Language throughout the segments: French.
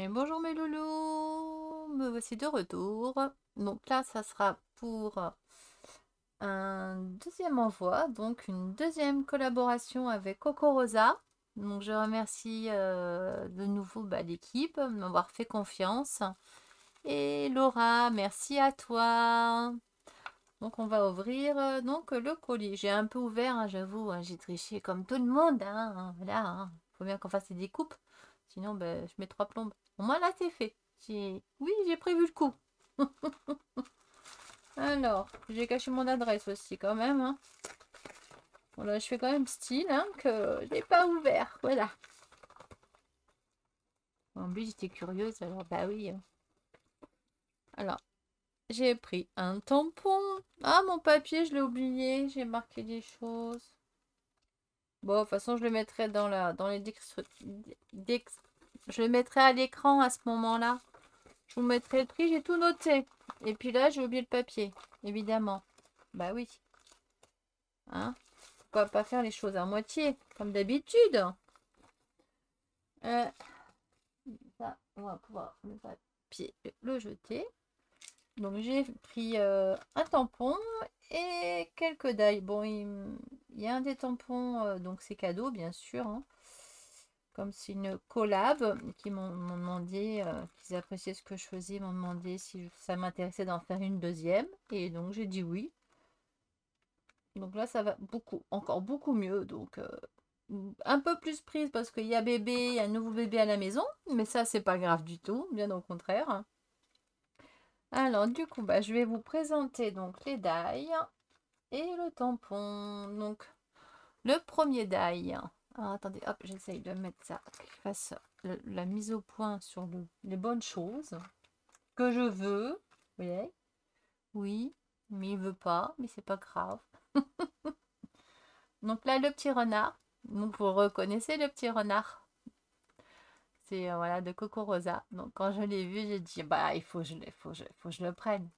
Et bonjour mes loulous, me voici de retour. Donc là, ça sera pour un deuxième envoi, donc une deuxième collaboration avec Coco Rosa. Donc je remercie de nouveau l'équipe de m'avoir fait confiance. Et Laura, merci à toi. Donc on va ouvrir donc le colis. J'ai un peu ouvert, hein, j'avoue, hein, j'ai triché comme tout le monde. Voilà, hein. Faut bien qu'on fasse des découpes. Sinon, je mets 3 plombes. Au moins là, c'est fait. Oui, j'ai prévu le coup. Alors, j'ai caché mon adresse aussi quand même. Hein. Bon, là, je fais quand même style hein, que je n'ai pas ouvert. Voilà. En plus, j'étais curieuse, alors bah oui. Hein. Alors, j'ai pris un tampon. Ah, mon papier, je l'ai oublié. J'ai marqué des choses. Bon, de toute façon, je le mettrai dans les je le mettrai à l'écran à ce moment-là. Je vous mettrai le prix, j'ai tout noté. Et puis là, j'ai oublié le papier, évidemment. Bah oui. Hein? Pourquoi pas faire les choses à moitié, comme d'habitude? Ça, on va pouvoir le papier le jeter. Donc j'ai pris un tampon et quelques dailles. Bon, il y a un des tampons, donc c'est cadeau, bien sûr. Hein. Comme c'est une collab qui m'ont demandé, qu'ils appréciaient ce que je faisais, m'ont demandé si ça m'intéressait d'en faire une deuxième. Et donc j'ai dit oui. Donc là ça va beaucoup, encore beaucoup mieux. Donc un peu plus prise parce qu'il y a bébé, il y a un nouveau bébé à la maison. Mais ça c'est pas grave du tout, bien au contraire. Alors du coup je vais vous présenter donc les dailles et le tampon. Donc le premier die. Alors, attendez, hop, j'essaye de mettre ça, qu'il fasse la mise au point sur les bonnes choses que je veux. Vous voyez? Oui, mais il veut pas, mais c'est pas grave. Donc là, le petit renard. Donc vous reconnaissez le petit renard. C'est voilà de Coco Rosa. Donc quand je l'ai vu, j'ai dit il faut que faut que je le prenne.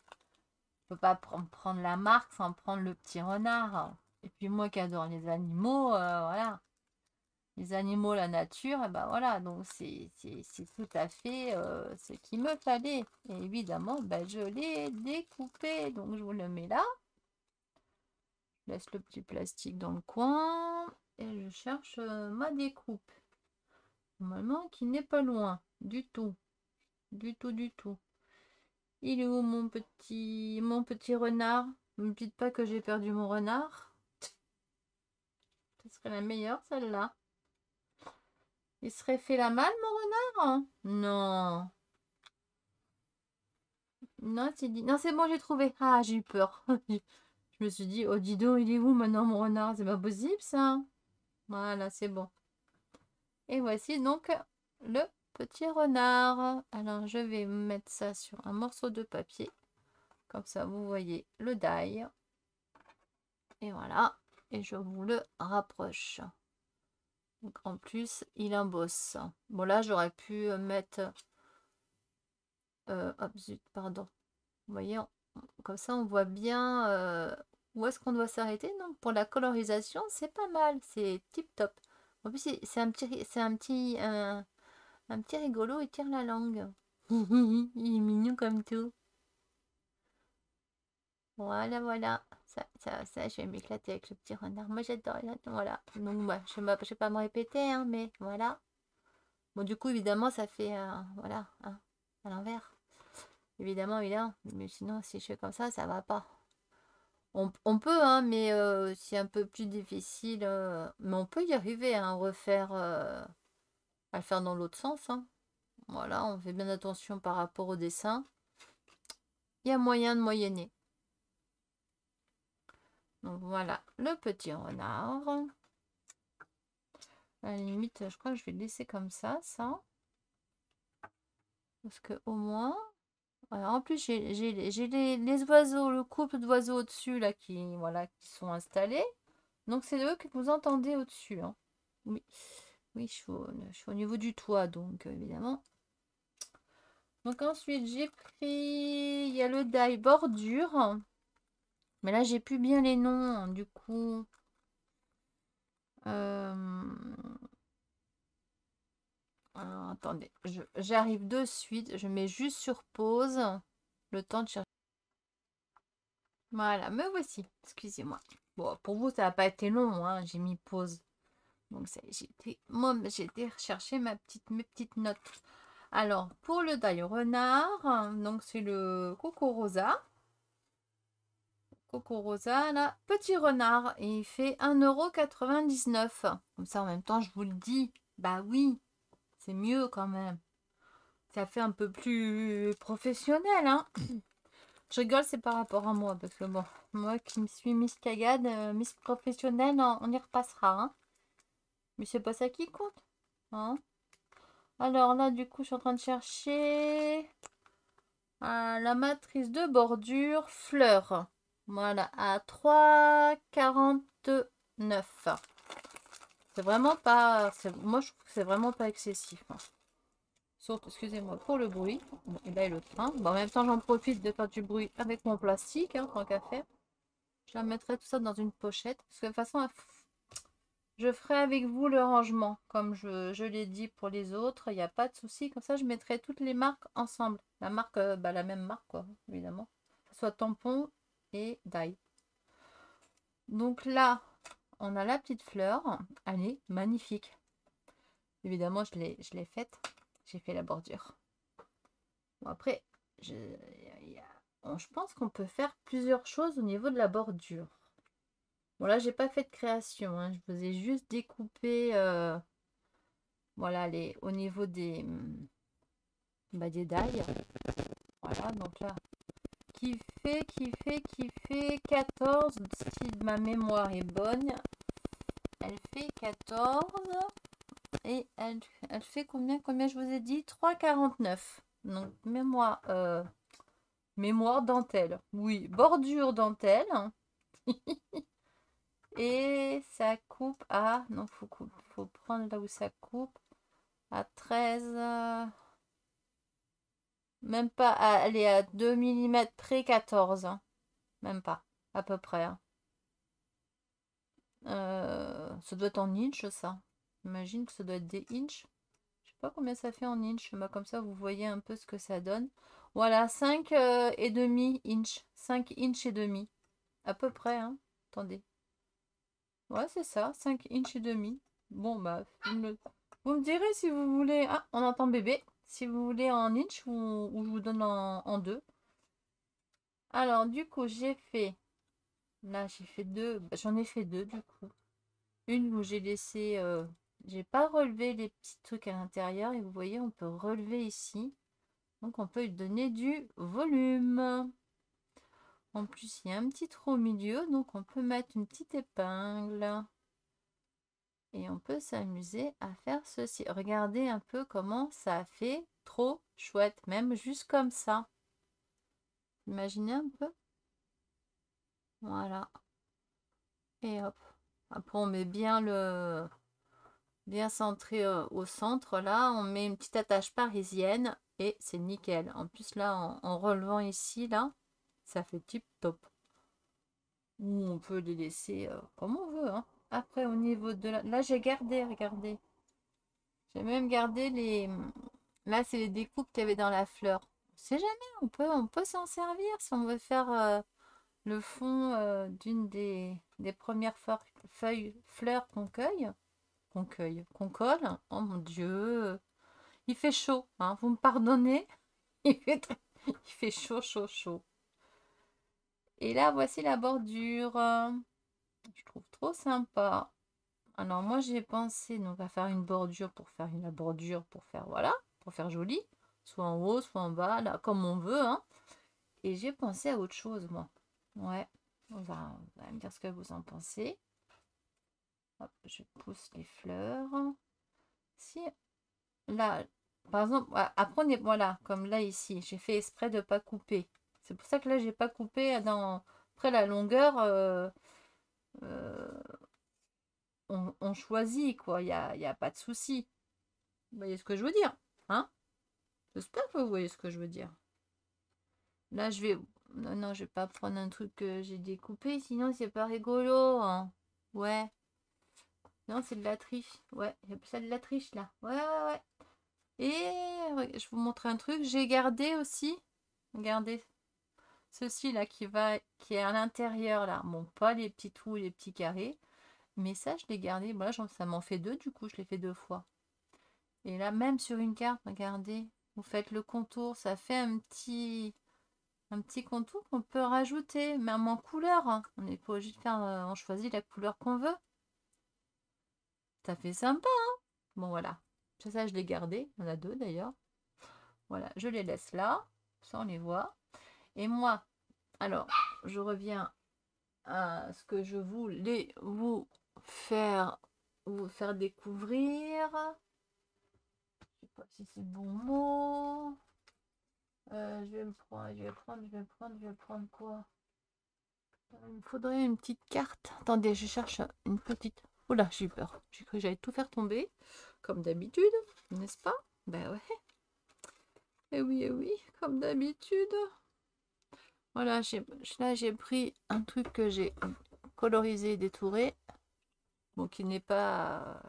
Je peux pas prendre la marque sans prendre le petit renard. Et puis moi qui adore les animaux, voilà. Les animaux, la nature, et ben voilà, donc c'est tout à fait ce qu'il me fallait. Et évidemment, je l'ai découpé, donc je vous le mets là. Je laisse le petit plastique dans le coin et je cherche ma découpe. Normalement, qui n'est pas loin du tout, du tout, du tout. Il est où mon petit renard? Ne me dites pas que j'ai perdu mon renard. Ce serait la meilleure, celle-là. Il serait fait la malle, mon renard? Non. Non, non, c'est bon, j'ai trouvé. Ah, j'ai eu peur. Je me suis dit, oh, dis donc, il est où maintenant mon renard? C'est pas possible, ça. Voilà, c'est bon. Et voici donc le petit renard. Alors, je vais mettre ça sur un morceau de papier. Comme ça, vous voyez le die. Et voilà. Et je vous le rapproche. Donc, en plus, il embosse. Bon, là, j'aurais pu mettre... hop, zut, pardon. Vous voyez, comme ça, on voit bien où est-ce qu'on doit s'arrêter. Donc, pour la colorisation, c'est pas mal. C'est tip-top. En plus, c'est un petit rigolo. Il tire la langue. Il est mignon comme tout. Voilà, voilà. Ça, je vais m'éclater avec le petit renard. Moi, j'adore. Voilà. Donc, je vais pas me répéter, hein, mais voilà. Bon, du coup, évidemment, ça fait... voilà, hein, à l'envers. Évidemment, évidemment. Mais sinon, si je fais comme ça va pas. On peut, hein, mais c'est un peu plus difficile. Mais on peut y arriver, hein, à le faire dans l'autre sens. Hein. Voilà, on fait bien attention par rapport au dessin. Il y a moyen de moyenner. Donc voilà, le petit renard. À la limite, je crois que je vais le laisser comme ça. Parce que au moins... Voilà, en plus, j'ai les oiseaux, le couple d'oiseaux au-dessus, là, voilà, qui sont installés. Donc c'est eux que vous entendez au-dessus. Hein. Oui. Oui, je suis au niveau du toit, donc évidemment. Donc ensuite, j'ai pris... Il y a le die bordure. Mais là, j'ai plus bien les noms, hein, du coup. Alors, attendez, j'arrive de suite. Je mets juste sur pause le temps de chercher. Voilà, me voici. Excusez-moi. Bon, pour vous, ça n'a pas été long, hein. J'ai mis pause. Donc, j'ai été rechercher mes petites notes. Alors, pour le die renard, donc c'est le Coco Rosa. Coco Rosa, là, petit renard. Et il fait 1,99 €. Comme ça, en même temps, je vous le dis. Bah oui, c'est mieux quand même. Ça fait un peu plus professionnel, hein. Je rigole, c'est par rapport à moi. Parce que bon, moi qui me suis Miss Cagade, Miss professionnelle, on y repassera, hein. Mais c'est pas ça qui compte, hein. Alors là, du coup, je suis en train de chercher la matrice de bordure fleur. Voilà, à 3,49 €. C'est vraiment pas... Moi, je trouve que c'est vraiment pas excessif, hein. Sauf, excusez-moi pour le bruit. Bon, et là, il le train. Bon, en même temps, j'en profite de faire du bruit avec mon plastique, hein, tant qu'à faire. Je la mettrai tout ça dans une pochette. Parce que de toute façon, je ferai avec vous le rangement. Comme je l'ai dit pour les autres, il n'y a pas de souci. Comme ça, je mettrai toutes les marques ensemble. La marque, la même marque, quoi, évidemment. Que ce soit tampon et die. Donc là, on a la petite fleur. Elle est magnifique. Évidemment, je l'ai faite. J'ai fait la bordure. Bon, après, je pense qu'on peut faire plusieurs choses au niveau de la bordure. Bon, là, j'ai pas fait de création, hein. Je vous ai juste découpé, voilà, au niveau des dailles. Voilà, donc là, qui fait 14, si ma mémoire est bonne. Elle fait 14 et elle fait combien je vous ai dit? 3,49. Donc, mémoire dentelle. Oui, bordure dentelle. Et ça coupe à... Non, faut prendre là où ça coupe. À 13... même pas... Elle est à 2 mm près 14. Hein. Même pas. À peu près. Hein. Ça doit être en inch, ça. J'imagine que ça doit être des inches. Je sais pas combien ça fait en inch. Mais comme ça, vous voyez un peu ce que ça donne. Voilà, 5 et demi inch. 5 inch et demi. À peu près, hein. Attendez. Ouais, c'est ça. 5 inch et demi. Bon, bah, vous me direz si vous voulez... Ah, on entend bébé. Si vous voulez en inch ou je vous donne en deux. Alors, du coup, j'ai fait... Là, j'ai fait deux. J'en ai fait deux, du coup. Une où j'ai laissé... j'ai pas relevé les petits trucs à l'intérieur. Et vous voyez, on peut relever ici. Donc, on peut lui donner du volume. En plus, il y a un petit trou au milieu. Donc, on peut mettre une petite épingle. Et on peut s'amuser à faire ceci. Regardez un peu comment ça fait. Trop chouette. Même juste comme ça. Imaginez un peu. Voilà. Et hop. Après, on met bien centré au centre. Là, on met une petite attache parisienne. Et c'est nickel. En plus, là, en relevant ici, là, ça fait tip top. Ou on peut les laisser comme on veut. Hein. Après, au niveau de la... Là, j'ai gardé, regardez. J'ai même gardé les... Là, c'est les découpes qu'il y avait dans la fleur. On sait jamais, on peut s'en servir si on veut faire le fond d'une des premières fleurs qu'on cueille. Qu'on colle. Oh mon Dieu. Il fait chaud, hein, vous me pardonnez. Il fait chaud, chaud, chaud. Et là, voici la bordure. Je trouve trop sympa. Alors moi j'ai pensé donc à faire une bordure pour faire une bordure pour faire voilà, pour faire joli, soit en haut, soit en bas, là comme on veut, hein. Et j'ai pensé à autre chose moi. Ouais, on va me dire ce que vous en pensez. Hop, je pousse les fleurs. Si là, par exemple, après voilà, comme là ici, j'ai fait exprès de pas couper. C'est pour ça que là j'ai pas coupé dans après la longueur. Euh, on choisit quoi, y a pas de souci. Vous voyez ce que je veux dire, hein? J'espère que vous voyez ce que je veux dire. Là, je vais... Non, non, je vais pas prendre un truc que j'ai découpé, sinon c'est pas rigolo, hein. Ouais. Non, c'est de la triche. Ouais, j'ai ça de la triche, là. Ouais, ouais, ouais. Et je vous montre un truc, j'ai gardé aussi, regardez, ceci là qui est à l'intérieur là. Bon, pas les petits trous, les petits carrés, mais ça je l'ai gardé. Voilà, ça m'en fait deux, du coup je l'ai fait 2 fois. Et là, même sur une carte, regardez, vous faites le contour, ça fait un petit contour qu'on peut rajouter, même en couleur, hein. On n'est pas obligé de faire, on choisit la couleur qu'on veut. Ça fait sympa, hein. Bon, voilà. Ça, je l'ai gardé. On a 2 d'ailleurs. Voilà, je les laisse là. Ça, on les voit. Et moi, alors, je reviens à ce que je voulais vous faire découvrir. Je sais pas si c'est le bon mot. Je vais prendre quoi? Il me faudrait une petite carte. Attendez, je cherche une petite. Oula, j'ai eu peur. J'ai cru que j'allais tout faire tomber, comme d'habitude, n'est-ce pas? Ben ouais. Et oui, comme d'habitude. Voilà, là j'ai pris un truc que j'ai colorisé et détouré. Bon, qui n'est pas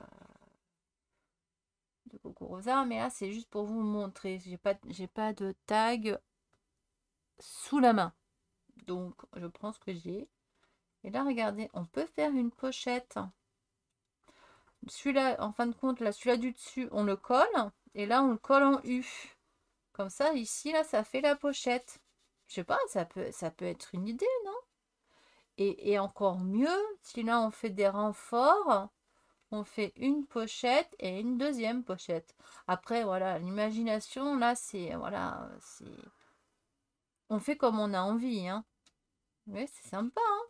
de Coco Rosa, mais là c'est juste pour vous montrer. J'ai pas de tag sous la main. Donc je prends ce que j'ai. Et là, regardez, on peut faire une pochette. Celui-là, en fin de compte, là, celui-là du dessus, on le colle. Et là, on le colle en U. Comme ça, ici, là, ça fait la pochette. Je sais pas, ça peut être une idée, non? Et encore mieux, si là, on fait des renforts, on fait une pochette et une deuxième pochette. Après, voilà, l'imagination, là, c'est... Voilà, c'est... On fait comme on a envie, hein. Oui, c'est sympa, hein.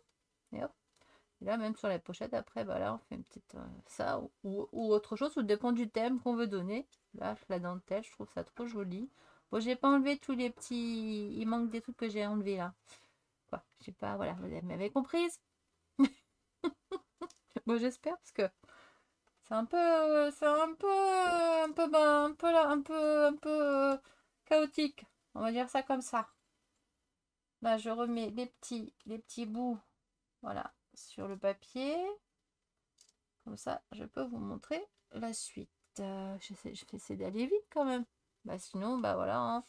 Et hop. Et là, même sur la pochette, après, bah là, on fait une petite ça ou autre chose, tout dépend du thème qu'on veut donner. Là, la dentelle, je trouve ça trop joli. Bon, j'ai pas enlevé tous les petits. Il manque des trucs que j'ai enlevés là. Quoi, je sais pas, voilà, vous m'avez comprise. Bon, j'espère parce que c'est un peu. C'est un peu chaotique. On va dire ça comme ça. Là, je remets les petits bouts, voilà, sur le papier. Comme ça, je peux vous montrer la suite. Je vais essayer d'aller vite quand même. Bah sinon, bah voilà, hein.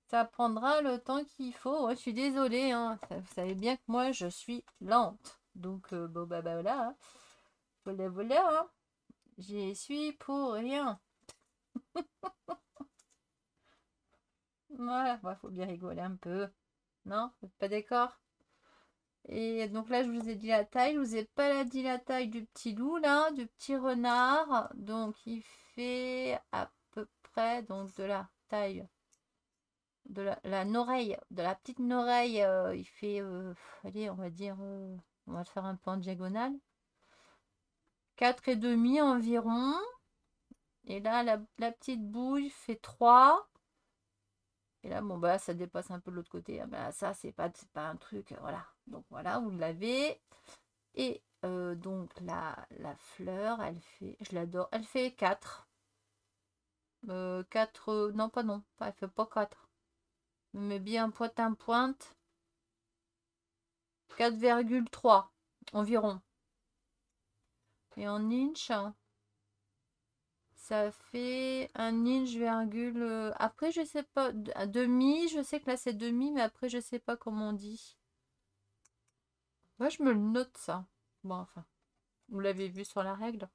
Ça prendra le temps qu'il faut. Ouais, je suis désolée, hein. Vous savez bien que moi, je suis lente. Donc, bon, bah voilà, hein. Voilà, voilà, hein. J'y suis pour rien. Voilà, bah, faut bien rigoler un peu. Non, vous n'êtes pas d'accord? Et donc là, je vous ai dit la taille. Je vous ai pas dit la taille du petit loup, là, du petit renard. Donc, il fait à peu près donc de la taille de oreille, de la petite oreille. Il fait, allez, on va dire, on va le faire un peu en diagonale. 4,5 environ. Et là, la petite bouille fait 3. Et là, bon, bah, ça dépasse un peu de l'autre côté. Ah, bah, ça, c'est pas un truc, voilà. Donc, voilà, vous l'avez. Et donc la fleur, elle fait, je l'adore, elle fait 4. 4, non pas non, pas, elle fait pas 4. Mais bien pointe à pointe. 4,3 environ. Et en inch, ça fait un inch virgule. Après, je sais pas, à demi, je sais que là c'est demi, mais après, je sais pas comment on dit. Moi, je me le note ça. Bon, enfin, vous l'avez vu sur la règle.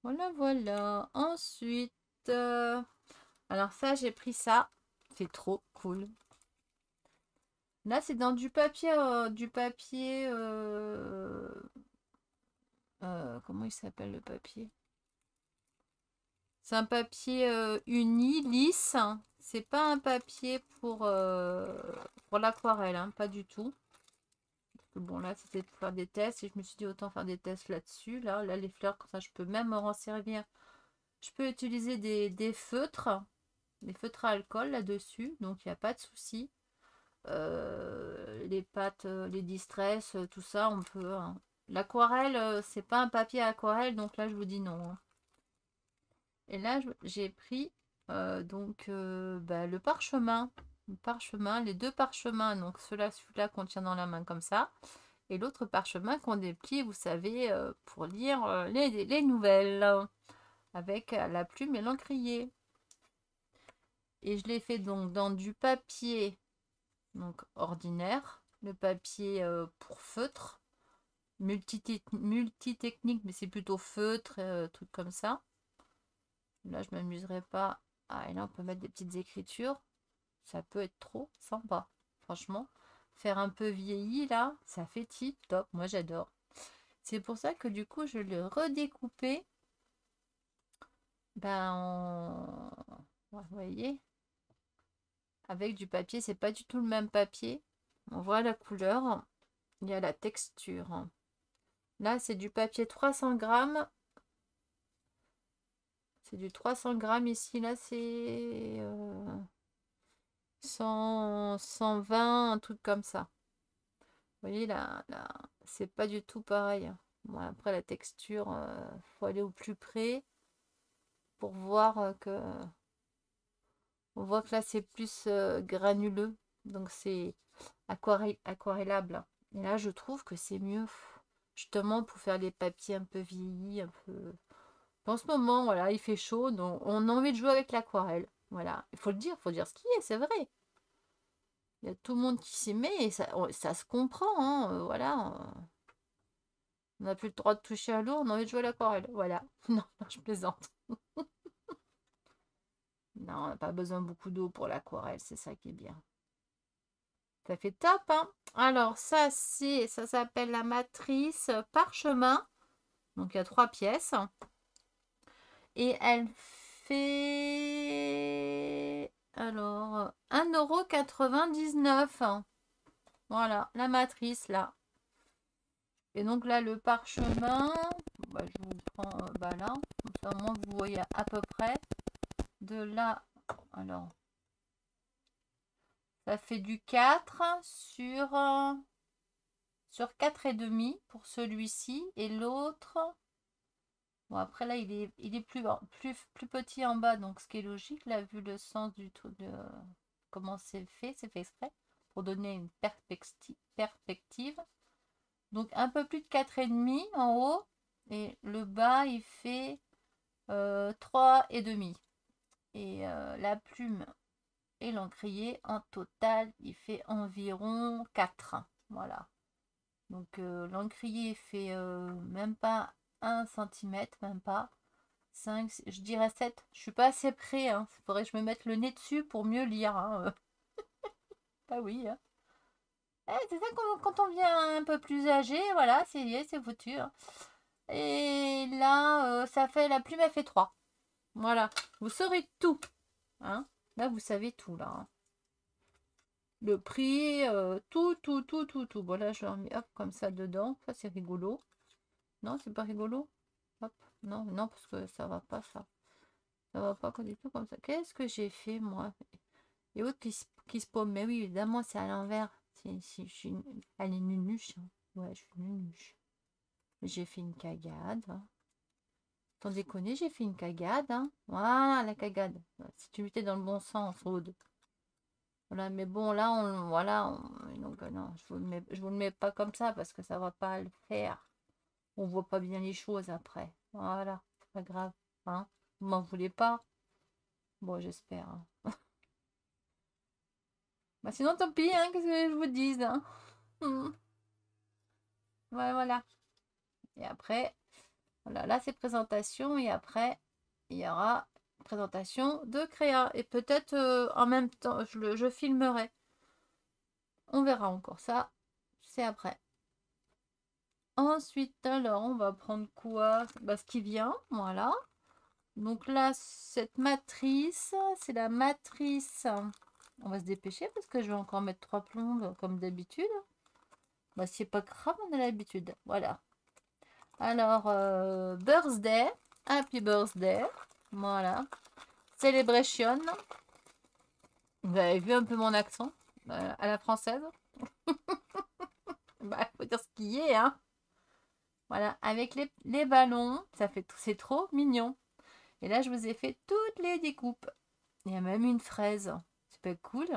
Voilà, voilà. Ensuite, alors ça, j'ai pris ça. C'est trop cool. Là, c'est dans du papier, comment il s'appelle le papier? C'est un papier uni, lisse. C'est pas un papier pour l'aquarelle, hein, pas du tout. Bon, là, c'était pour faire des tests et je me suis dit autant faire des tests là-dessus. Là, les fleurs, comme ça, je peux même en servir. Je peux utiliser des feutres à alcool là-dessus, donc il n'y a pas de souci. Les pâtes, les distress, tout ça, on peut, hein. L'aquarelle, c'est pas un papier aquarelle, donc là, je vous dis non, hein. Et là, j'ai pris donc bah, le parchemin. Les deux parchemins, donc celui-là qu'on tient dans la main comme ça, et l'autre parchemin qu'on déplie, vous savez, pour lire les nouvelles. avec la plume et l'encrier. Et je l'ai fait donc dans du papier donc ordinaire, le papier pour feutre, multitechnique, mais c'est plutôt feutre, truc comme ça. Là, je m'amuserai pas. Ah, et là, on peut mettre des petites écritures. Ça peut être trop sympa, franchement. Faire un peu vieilli, là, ça fait tip top. Moi, j'adore. C'est pour ça que du coup, je le redécoupé. Vous voyez, avec du papier, c'est pas du tout le même papier. On voit la couleur, il y a la texture. Là, c'est du papier 300 grammes. C'est du 300 grammes ici. Là, c'est 120, un truc comme ça. Vous voyez, là, c'est pas du tout pareil. Bon, après, la texture, faut aller au plus près pour voir que... On voit que là, c'est plus granuleux. Donc, c'est aquarellable. Et là, je trouve que c'est mieux. Justement, pour faire les papiers un peu vieillis, un peu... En ce moment, voilà, il fait chaud, donc on a envie de jouer avec l'aquarelle. Voilà, il faut faut dire ce qui est, c'est vrai. Il y a tout le monde qui s'y met et ça se comprend, hein, voilà. On n'a plus le droit de toucher à l'eau, on a envie de jouer à l'aquarelle. Voilà. Non, non, je plaisante. Non, on n'a pas besoin de beaucoup d'eau pour l'aquarelle, c'est ça qui est bien. Ça fait top, hein. Alors, ça s'appelle la matrice parchemin. Donc, il y a 3 pièces. Et elle fait... Alors, 1,99 €. Voilà, la matrice, là. Et donc là, le parchemin, je vous prends là. Comme ça, au moins, vous voyez à peu près. De là, alors, ça fait du 4 sur 4,5 pour celui-ci. Et l'autre, bon, après là, il est plus petit en bas, donc ce qui est logique, là, vu le sens du truc de comment c'est fait exprès pour donner une perspective. Donc un peu plus de 4,5 en haut, et le bas, il fait 3,5. Et la plume et l'encrier, en total, il fait environ 4. Voilà. Donc l'encrier fait même pas 1 cm, même pas 5, je dirais 7. Je suis pas assez près, hein. Il faudrait que je me mette le nez dessus pour mieux lire, hein. Ah oui, hein. C'est ça quand on vient un peu plus âgé, voilà, c'est foutu, hein. Et là, ça fait, la plume, elle fait 3. Voilà, vous saurez tout, hein. Là, vous savez tout, là, hein. Le prix, tout. Bon, là, je le remets, hop, comme ça, dedans. Ça, c'est rigolo. Non, c'est pas rigolo. Hop, non, non, parce que ça va pas, ça. Ça va pas du tout comme ça. Qu'est-ce que j'ai fait, moi? Et autres qui se paume. Mais oui, évidemment, c'est à l'envers. Elle est nunuche, hein. Ouais, je suis nunuche. J'ai fait une cagade. Sans déconner, j'ai fait une cagade, hein. Voilà, la cagade. Si tu étais dans le bon sens, Aude. Voilà, mais bon, là, donc, non, je vous le mets pas comme ça parce que ça va pas le faire. On voit pas bien les choses après. Voilà, c'est pas grave, hein. Vous m'en voulez pas? Bon, j'espère, hein. Bah, sinon, tant pis, hein, qu'est-ce que je vous dise, hein. Ouais, voilà. Et après, voilà, là, c'est présentation. Et après, il y aura présentation de créa. Et peut-être en même temps, je filmerai. On verra encore ça. C'est après. Ensuite, alors, on va prendre quoi? Ce qui vient, voilà. Donc là, cette matrice, c'est la matrice. On va se dépêcher parce que je vais encore mettre 3 plombes comme d'habitude. C'est pas grave, on a l'habitude. Voilà. Alors, birthday, happy birthday. Voilà. Celebration. Vous avez vu un peu mon accent à la française. Faut dire ce qui est, hein. Voilà, avec les ballons, c'est trop mignon. Et là, je vous ai fait toutes les découpes. Il y a même une fraise. C'est pas cool?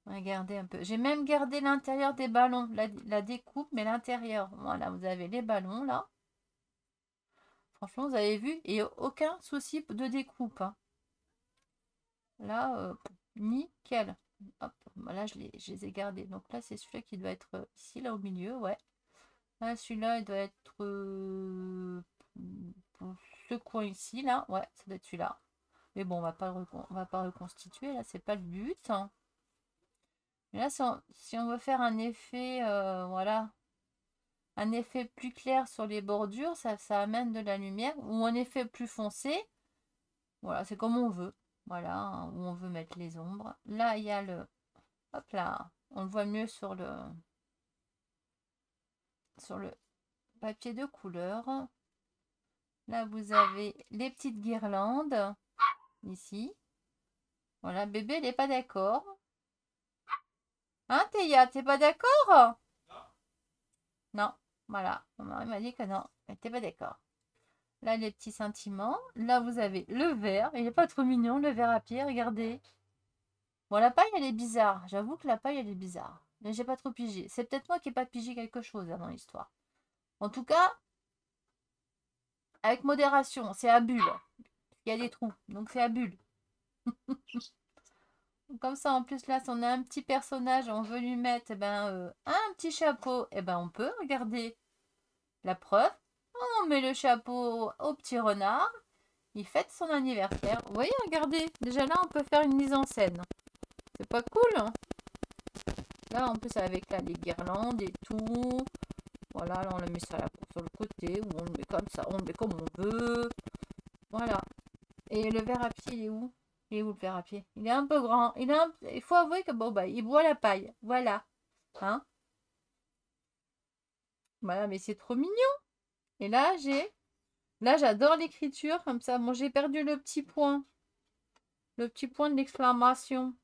Regardez un peu. J'ai même gardé l'intérieur des ballons. La découpe, mais l'intérieur. Voilà, vous avez les ballons là. Franchement, vous avez vu, et aucun souci de découpe. Hein. Là, nickel. Hop, là, je les ai gardés. Donc là, c'est celui-là qui doit être ici, là, au milieu, ouais. Là, celui-là, il doit être pour ce coin ici, là. Ouais, ça doit être celui-là. Mais bon, on va pas reconstituer, là, c'est pas le but. Hein. Mais là, si on veut faire un effet, voilà, un effet plus clair sur les bordures, ça amène de la lumière, ou un effet plus foncé, voilà, c'est comme on veut. Voilà, hein, où on veut mettre les ombres. Là, il y a le... Hop là, on le voit mieux sur le papier de couleur. Là, vous avez les petites guirlandes, ici. Voilà, bébé, il n'est pas d'accord. Hein, Théa, t'es pas d'accord? Non, voilà. Mon mari m'a dit que non, elle n'était pas d'accord. Là, les petits sentiments. Là, vous avez le vert. Il n'est pas trop mignon, le vert à pied, regardez. Bon, la paille, elle est bizarre. J'avoue que la paille, elle est bizarre. Mais j'ai pas trop pigé. C'est peut-être moi qui n'ai pas pigé quelque chose dans l'histoire. En tout cas, avec modération, c'est à bulle. Il y a des trous, donc c'est à bulle. Comme ça, en plus, là, si on a un petit personnage, on veut lui mettre un petit chapeau, on peut, regarder la preuve. On met le chapeau au petit renard. Il fête son anniversaire. Vous voyez, regardez. Déjà là, on peut faire une mise en scène. C'est pas cool, hein? Là, en plus, avec là, les guirlandes et tout. Voilà, là, on le met sur le côté. Ou on le met comme ça. On le met comme on veut. Voilà. Et le verre à pied, il est où? Il est où le verre à pied? Il est un peu grand. Il faut avouer que bon, il boit la paille. Voilà. Hein? Voilà, mais c'est trop mignon. Et là, j'adore l'écriture comme ça. Bon, j'ai perdu le petit point. Le petit point de l'exclamation.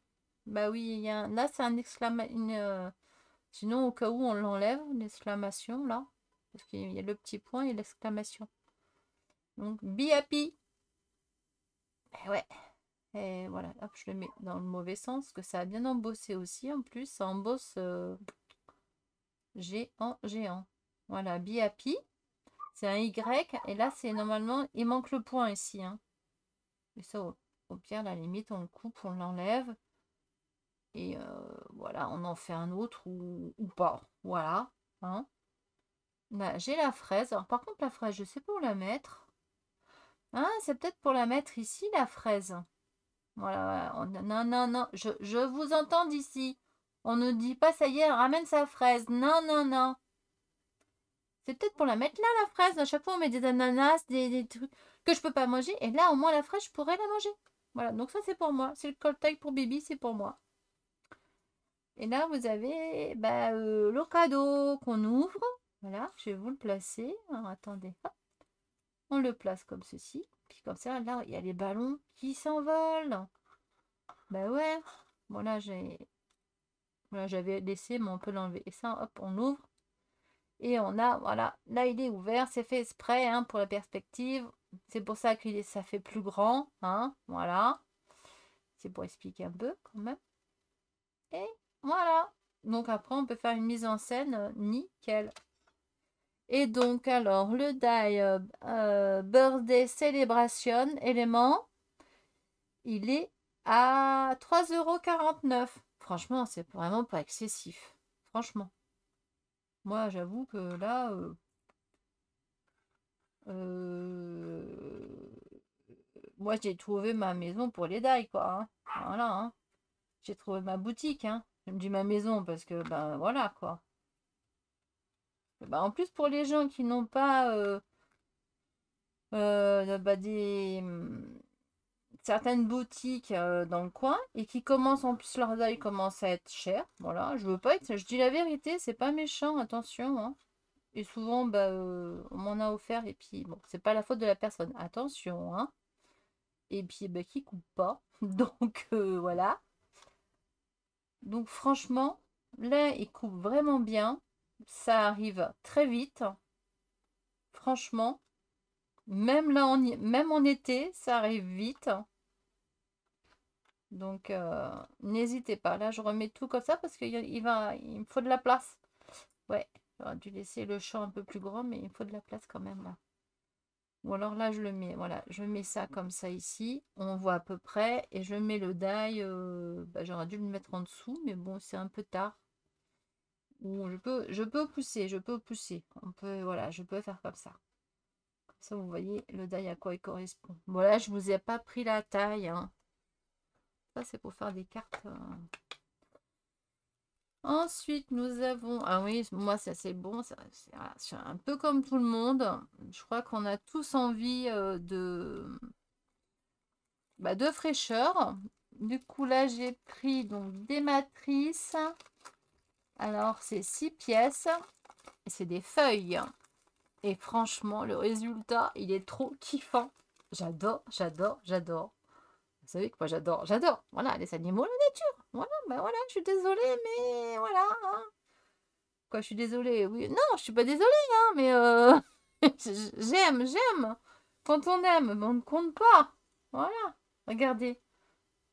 Bah oui, là, c'est un exclamation. Sinon, au cas où, on l'enlève, l'exclamation, là. Parce qu'il y a le petit point et l'exclamation. Donc, be happy. Eh ouais. Et voilà, hop, je le mets dans le mauvais sens, parce que ça a bien embossé aussi. En plus, ça embosse géant. Voilà, be happy. C'est un Y. Et là, c'est normalement, il manque le point ici. Hein. Et ça, au pire, à la limite, on le coupe, on l'enlève. Et voilà, on en fait un autre ou pas. Voilà. Hein. Là, j'ai la fraise. Alors, par contre, la fraise, je sais pas où la mettre. Ah, c'est peut-être pour la mettre ici, la fraise. Voilà, voilà. Non, non, non. Je vous entends d'ici. On ne dit pas, ça y est, elle ramène sa fraise. Non, non, non. C'est peut-être pour la mettre là, la fraise. À chaque fois, on met des ananas, des trucs que je peux pas manger. Et là, au moins, la fraise, je pourrais la manger. Voilà, donc ça, c'est pour moi. C'est le cold taille pour Bibi, c'est pour moi. Et là, vous avez le cadeau qu'on ouvre. Voilà, je vais vous le placer. Alors, attendez, hop. On le place comme ceci. Puis comme ça, là, il y a les ballons qui s'envolent. Bah ouais. Bon, là, j'avais laissé, mais on peut l'enlever. Et ça, hop, on l'ouvre. Et on a, voilà, là, il est ouvert. C'est fait exprès hein, pour la perspective. C'est pour ça que ça fait plus grand. Hein, voilà. C'est pour expliquer un peu quand même. Et voilà. Donc après, on peut faire une mise en scène nickel. Et donc, alors, le die Birthday Celebration élément, il est à 3,49 €. Franchement, c'est vraiment pas excessif. Franchement. Moi, j'avoue que là, moi, j'ai trouvé ma maison pour les die, quoi. Hein. Voilà. Hein. J'ai trouvé ma boutique. Hein. Je me dis ma maison parce que, ben voilà, quoi. En plus, pour les gens qui n'ont pas certaines boutiques dans le coin et qui commencent en plus leur deuil commence à être cher. Voilà, je veux pas être. Je dis la vérité, c'est pas méchant, attention. Hein. Et souvent, on m'en a offert et puis bon, c'est pas la faute de la personne. Attention, hein. Et puis qui coupe pas. Donc voilà. Donc franchement, là, il coupe vraiment bien. Ça arrive très vite. Franchement. Même là, même en été, ça arrive vite. Donc, n'hésitez pas. Là, je remets tout comme ça parce qu'il me faut de la place. Ouais, j'aurais dû laisser le champ un peu plus grand, mais il me faut de la place quand même là. Ou alors là, je le mets, voilà, je mets ça comme ça ici. On voit à peu près. Et je mets le die. Bah, j'aurais dû le mettre en dessous, mais bon, c'est un peu tard. Ou je peux pousser, je peux pousser. On peut, voilà, je peux faire comme ça. Comme ça, vous voyez le die à quoi il correspond. Bon, là, je vous ai pas pris la taille, hein. Ça, c'est pour faire des cartes. Ensuite, nous avons... Ah oui, moi, ça c'est bon. C'est un peu comme tout le monde. Je crois qu'on a tous envie de fraîcheur. Du coup, là, j'ai pris donc des matrices. Alors, c'est 6 pièces. Et c'est des feuilles. Et franchement, le résultat, il est trop kiffant. J'adore, j'adore, j'adore. Vous savez que moi, j'adore, j'adore. Voilà, les animaux, la nature. Voilà, ben voilà, je suis désolée, mais voilà, hein. Quoi, je suis désolée? Oui, non, je suis pas désolée, hein, mais j'aime. Quand on aime, mais on ne compte pas. Voilà, regardez.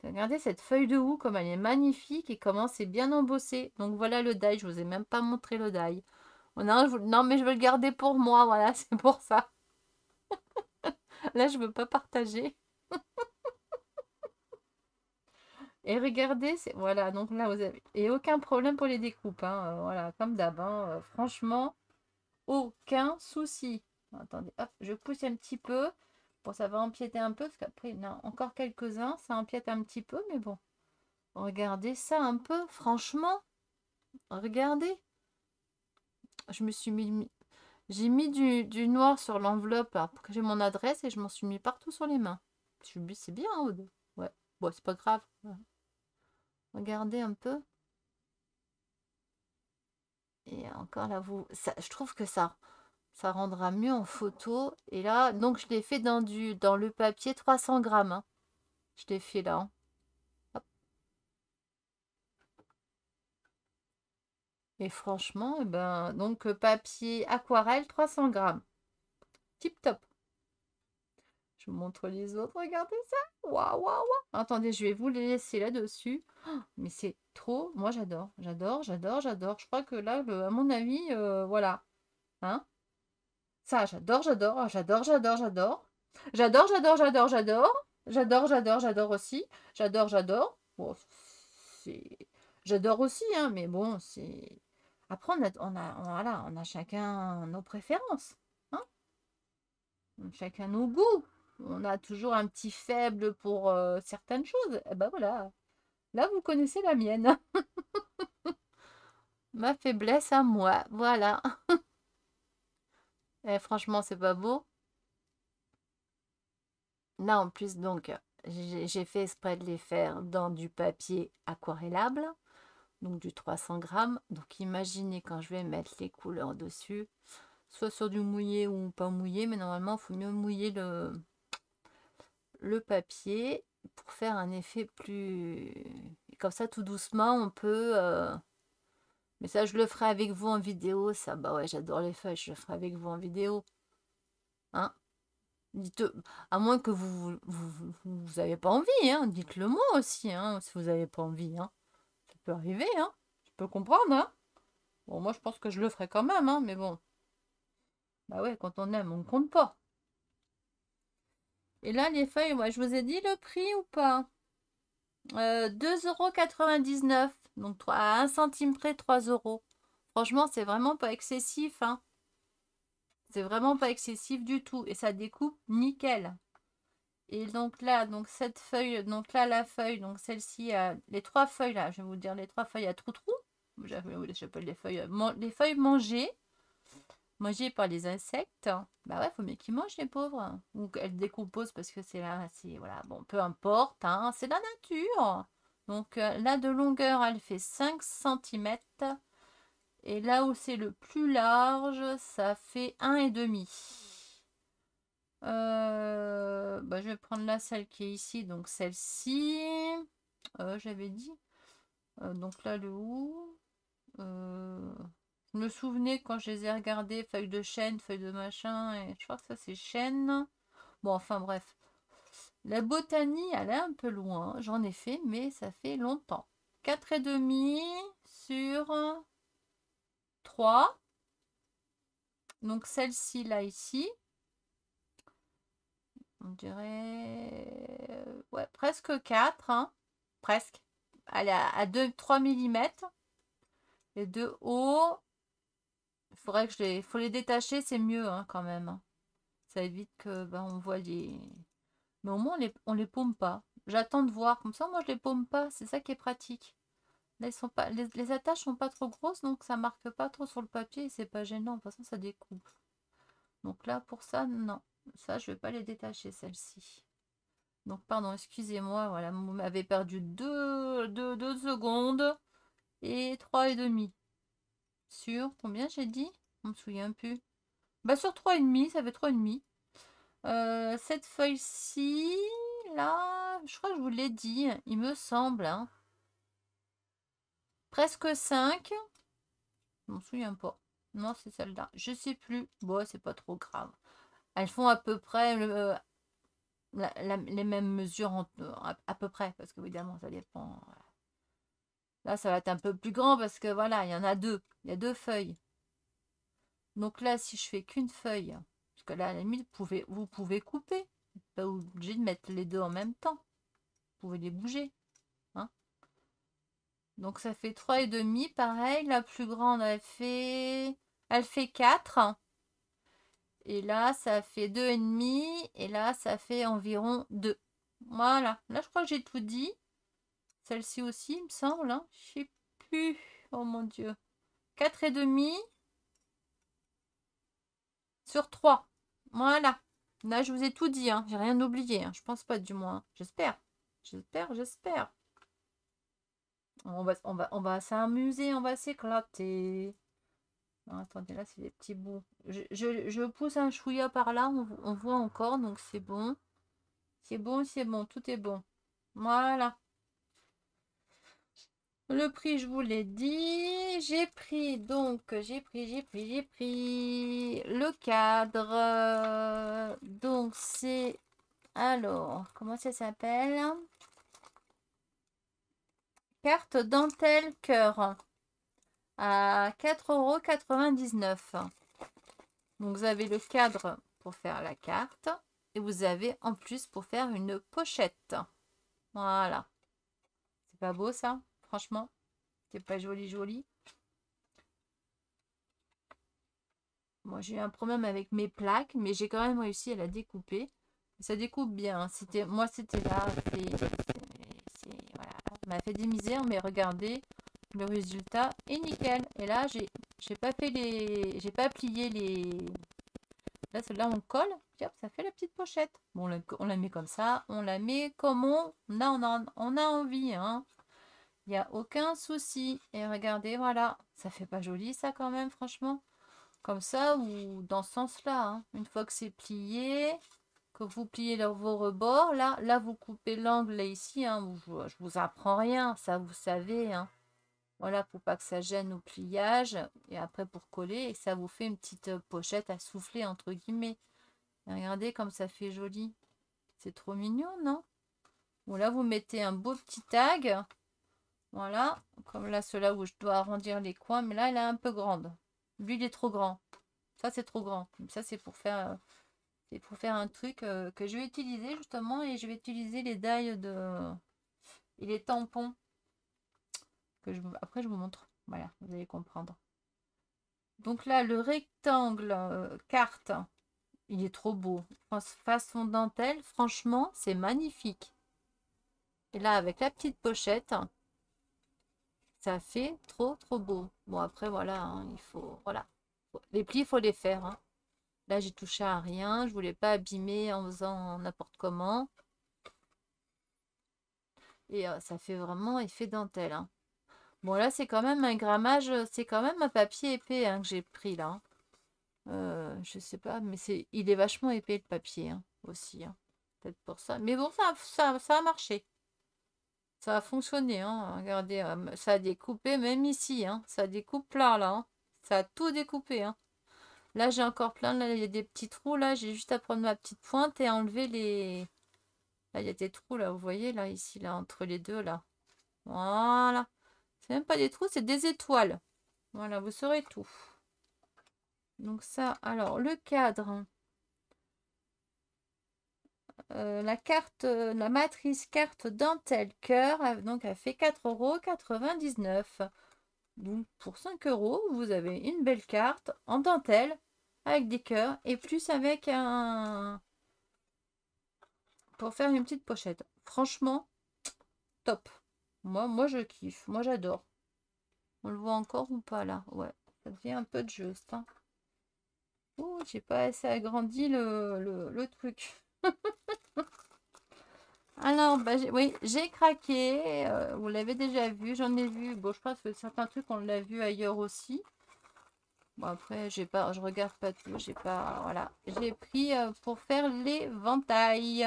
Regardez cette feuille de houx, comme elle est magnifique et comment c'est bien embossé. Donc voilà le die, je vous ai même pas montré le die. Oh non, non, mais je veux le garder pour moi, voilà, c'est pour ça. Là, je veux pas partager. Et regardez, voilà, donc là, vous avez... Et aucun problème pour les découpes, hein, voilà, comme d'hab, hein, franchement, aucun souci. Attendez, hop, je pousse un petit peu. Bon, ça va empiéter un peu, parce qu'après, il y en a encore quelques-uns, ça empiète un petit peu, mais bon. Regardez ça un peu, franchement, regardez. Je me suis mis... J'ai mis du noir sur l'enveloppe pour que j'ai mon adresse et je m'en suis mis partout sur les mains. C'est bien, Aude. Ouais, bon, c'est pas grave. Regardez un peu. Et encore là, je trouve que ça rendra mieux en photo. Et là, donc je l'ai fait dans le papier 300 grammes, hein. Je l'ai fait là, hein. Hop. Et franchement, eh ben, donc papier aquarelle 300 grammes. Tip top. Je vous montre les autres. Regardez ça. Waouh, waouh, waouh. Attendez, je vais vous les laisser là-dessus. Oh, mais c'est trop. Moi, j'adore. J'adore, j'adore, j'adore. Je crois que là, à mon avis, voilà. Hein? Ça, j'adore, j'adore, j'adore, j'adore, j'adore. J'adore, j'adore, j'adore, j'adore. J'adore, j'adore, j'adore aussi. J'adore, j'adore. Bon, c'est... J'adore aussi, hein, mais bon, c'est... Après, voilà, on a chacun nos préférences, hein. Chacun nos goûts. On a toujours un petit faible pour certaines choses. Et ben voilà. Là, vous connaissez la mienne. Ma faiblesse à moi. Voilà. Et franchement, c'est pas beau. Là, en plus, donc, j'ai fait exprès de les faire dans du papier aquarellable, donc du 300 grammes. Donc, imaginez quand je vais mettre les couleurs dessus, soit sur du mouillé ou pas mouillé, mais normalement, il faut mieux mouiller le papier pour faire un effet plus... Comme ça, tout doucement, on peut... Mais ça, je le ferai avec vous en vidéo. Ça, bah ouais, j'adore les feuilles, je le ferai avec vous en vidéo. Hein? Dites, à moins que vous avez pas envie, hein. Dites-le moi aussi, hein, si vous n'avez pas envie, hein. Ça peut arriver, hein. Je peux comprendre, hein. Bon, moi, je pense que je le ferai quand même, hein, mais bon. Bah ouais, quand on aime, on ne compte pas. Et là, les feuilles, moi, je vous ai dit le prix ou pas? 2,99 €. Donc, à 1 centime près, 3 euros. Franchement, c'est vraiment pas excessif, hein. C'est vraiment pas excessif du tout. Et ça découpe nickel. Et donc là, donc cette feuille, donc là la feuille, donc celle-ci, les trois feuilles là, je vais vous dire les trois feuilles à trou-trou. J'appelle les feuilles mangées par les insectes. Bah ouais, faut mieux qu'ils mangent les pauvres. Ou qu'elles décomposent parce que c'est là, c'est voilà, bon, peu importe, hein, c'est la nature. Donc là de longueur, elle fait 5 centimètres. Et là où c'est le plus large, ça fait 1,5. Bah, je vais prendre là celle qui est ici, donc celle-ci. J'avais dit. Donc là, le haut. Je me souvenais quand je les ai regardés, feuilles de chêne, feuilles de machin, et je crois que ça c'est chêne. Bon, enfin bref. La botanie, elle est un peu loin. J'en ai fait, mais ça fait longtemps. 4,5 sur 3. Donc celle-ci, là, ici. on dirait... ouais, presque 4, hein. Presque. Elle est à 2-3 mm. Et de haut, il faudrait que faut les détacher, c'est mieux hein, quand même, hein. Ça évite que ben, on voit les... Mais au moins, on les paume pas. J'attends de voir. Comme ça, moi, je les paume pas. C'est ça qui est pratique. Là, ils sont pas... les attaches sont pas trop grosses, donc ça marque pas trop sur le papier et c'est pas gênant. De toute façon, ça découpe. Donc là, pour ça, non. Ça, je vais pas les détacher, celle-ci. Donc, pardon, excusez-moi. Voilà, vous m'avez perdu 2 secondes et 3,5. Sur combien j'ai dit? On me souvient plus. Bah, sur 3,5, ça fait 3,5. Cette feuille-ci, là, je crois que je vous l'ai dit, il me semble. Hein. Presque 5. Je m'en souviens pas. Non, c'est celle-là. Je sais plus. Bon, c'est pas trop grave. Elles font à peu près les mêmes mesures à peu près, parce que évidemment, ça dépend. Là, ça va être un peu plus grand parce que voilà, il y en a 2. Il y a 2 feuilles. Donc là, si je fais qu'une feuille, parce que là, à la limite, vous pouvez couper. Vous n'êtes pas obligé de mettre les deux en même temps. Vous pouvez les bouger. Hein. Donc ça fait 3,5. Pareil, la plus grande, elle fait 4. Et là, ça fait 2,5. Et là, ça fait environ 2. Voilà. Là, je crois que j'ai tout dit. Celle-ci aussi, il me semble. Hein. Je sais plus. Oh mon Dieu. 4,5 sur 3. Voilà. Là, je vous ai tout dit. Hein. J'ai rien oublié. Hein. Je pense pas, du moins. J'espère. J'espère. On va s'amuser. On va s'éclater. Attendez, là, c'est des petits bouts. Je pousse un chouïa par là. On voit encore. Donc, c'est bon. C'est bon. Tout est bon. Voilà. Le prix, je vous l'ai dit. J'ai pris le cadre. Donc, c'est... Alors, comment ça s'appelle? Carte dentelle cœur. À 4,99 €. Donc, vous avez le cadre pour faire la carte. Et vous avez en plus pour faire une pochette. Voilà. C'est pas beau ça? Franchement, c'est pas joli. Moi, j'ai eu un problème avec mes plaques, mais j'ai quand même réussi à la découper. Ça découpe bien. Moi, c'était là. Voilà. Ça m'a fait des misères, mais regardez, le résultat est nickel. Et là, j'ai pas plié les. Là, celle-là, on colle. Hop, ça fait la petite pochette. Bon, on la met comme ça. On la met comme on a envie. Hein. Il n'y a aucun souci. Et regardez, voilà. Ça fait pas joli, ça, quand même, franchement. Comme ça, ou dans ce sens-là. Hein. Une fois que c'est plié, que vous pliez vos rebords, là, vous coupez l'angle, là, ici. Hein. Je vous apprends rien, ça, vous savez. Hein. Voilà, pour pas que ça gêne au pliage. Et après, pour coller, et ça vous fait une petite pochette à souffler, entre guillemets. Et regardez comme ça fait joli. C'est trop mignon, non? Bon, là, vous mettez un beau petit tag. Voilà, comme là, ceux-là où je dois arrondir les coins. Mais là, elle est un peu grande. Lui, il est trop grand. Ça, c'est trop grand. Ça, c'est pour faire un truc que je vais utiliser, justement. Et je vais utiliser les die et les tampons. Après, je vous montre. Voilà, vous allez comprendre. Donc là, le rectangle carte, il est trop beau. Façon dentelle, franchement, c'est magnifique. Et là, avec la petite pochette, ça fait trop beau. Bon, après, voilà, hein, il faut... Voilà. Les plis, il faut les faire. Hein. Là, j'ai touché à rien. Je voulais pas abîmer en faisant n'importe comment. Et ça fait vraiment effet dentelle. Hein. Bon, là, c'est quand même un grammage. C'est quand même un papier épais hein, que j'ai pris là. Je sais pas, mais il est vachement épais le papier hein, aussi. Hein. Peut-être pour ça. Mais bon, ça a marché. Ça a fonctionné. Hein. Regardez, ça a découpé même ici. Hein. Ça découpe là. Hein. Ça a tout découpé. Hein. Là, j'ai encore plein. Là, il y a des petits trous. Là, j'ai juste à prendre ma petite pointe et enlever les... Là, il y a des trous, là. Vous voyez, là, ici, là, entre les deux, là. Voilà. C'est même pas des trous, c'est des étoiles. Voilà, vous saurez tout. Donc ça, alors, le cadre. la carte, la matrice carte dentelle cœur, donc elle fait 4,99 €. Donc pour 5 €, vous avez une belle carte en dentelle avec des cœurs et plus avec un... pour faire une petite pochette. Franchement, top. Moi je kiffe. Moi j'adore. On le voit encore ou pas là? Ouais, ça devient un peu de juste. Hein. Oh, j'ai pas assez agrandi le truc. Alors, bah, oui, j'ai craqué. Vous l'avez déjà vu. J'en ai vu. Bon, je pense que certains trucs, on l'a vu ailleurs aussi. Bon, après, je regarde pas tout. J'ai pas. Voilà. J'ai pris pour faire l'éventail.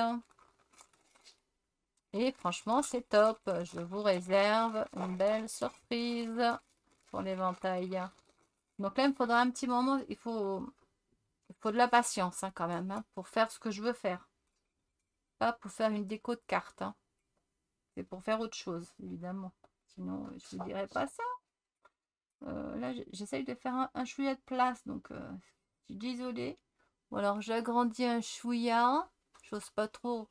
Et franchement, c'est top. Je vous réserve une belle surprise pour l'éventail. Donc là, il me faudra un petit moment. Il faut de la patience hein, quand même hein, pour faire ce que je veux faire. Pas pour faire une déco de cartes. Hein. C'est pour faire autre chose, évidemment. Sinon, je ne vous dirais pas ça. Là, j'essaye de faire un chouïa de place. Donc, je suis désolée. Ou alors, j'agrandis un chouïa. J'ose pas trop